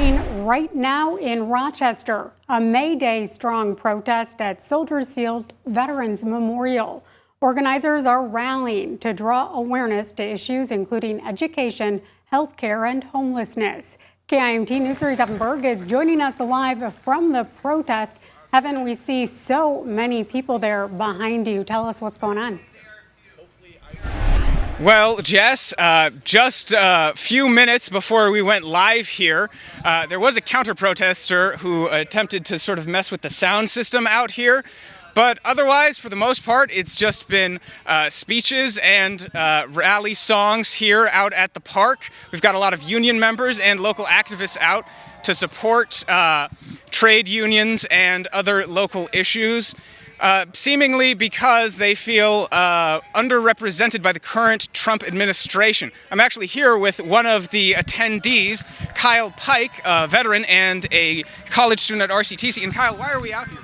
happening right now in Rochester, a May Day strong protest at Soldiers Field Veterans Memorial. Organizers are rallying to draw awareness to issues including education, health care, and homelessness. KIMT News 3's Evan Berg is joining us live from the protest. Evan, we see so many people there behind you. Tell us what's going on. Well, Jess, just a few minutes before we went live here, there was a counter-protester who attempted to sort of mess with the sound system out here. But otherwise, for the most part, it's just been speeches and rally songs here out at the park. We've got a lot of union members and local activists out to support trade unions and other local issues. Seemingly because they feel underrepresented by the current Trump administration. I'm actually here with one of the attendees, Kyle Pike, a veteran and a college student at RCTC. And Kyle, why are we out here?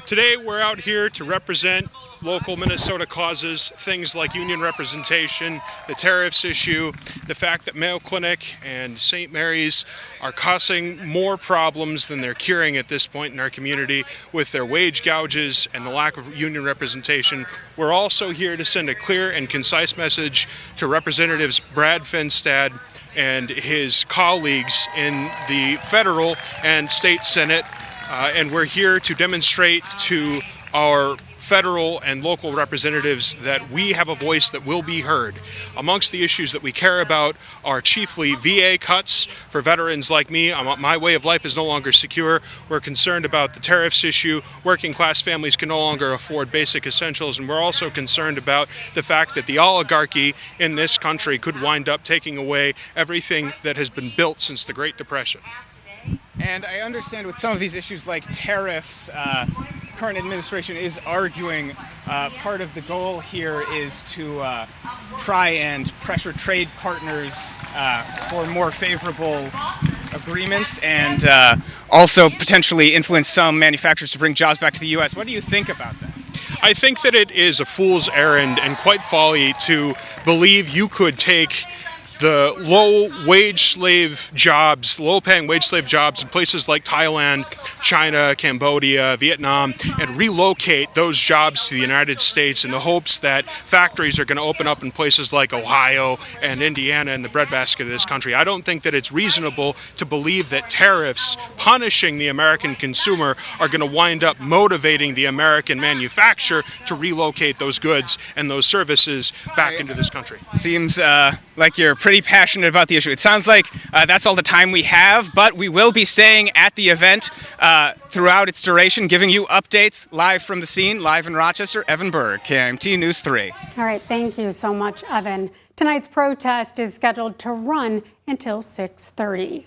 Today we're out here to represent local Minnesota causes, things like union representation, the tariffs issue, the fact that Mayo Clinic and St. Mary's are causing more problems than they're curing at this point in our community with their wage gouges and the lack of union representation. We're also here to send a clear and concise message to Representatives Brad Finstad and his colleagues in the federal and state Senate. And we're here to demonstrate to our federal and local representatives that we have a voice that will be heard. Amongst the issues that we care about are chiefly VA cuts for veterans like me. My way of life is no longer secure. We're concerned about the tariffs issue. Working class families can no longer afford basic essentials. And we're also concerned about the fact that the oligarchy in this country could wind up taking away everything that has been built since the Great Depression. And I understand with some of these issues like tariffs, the current administration is arguing part of the goal here is to try and pressure trade partners for more favorable agreements and also potentially influence some manufacturers to bring jobs back to the U.S. What do you think about that? I think that it is a fool's errand and quite folly to believe you could take the low-paying wage slave jobs in places like Thailand, China, Cambodia, Vietnam, and relocate those jobs to the United States in the hopes that factories are going to open up in places like Ohio and Indiana and the breadbasket of this country. I don't think that it's reasonable to believe that tariffs punishing the American consumer are going to wind up motivating the American manufacturer to relocate those goods and those services back into this country. Seems like you're pretty passionate about the issue. It sounds like that's all the time we have, but we will be staying at the event throughout its duration, giving you updates live from the scene, live in Rochester. Evan Berg, KIMT News 3. All right, thank you so much, Evan. Tonight's protest is scheduled to run until 6:30.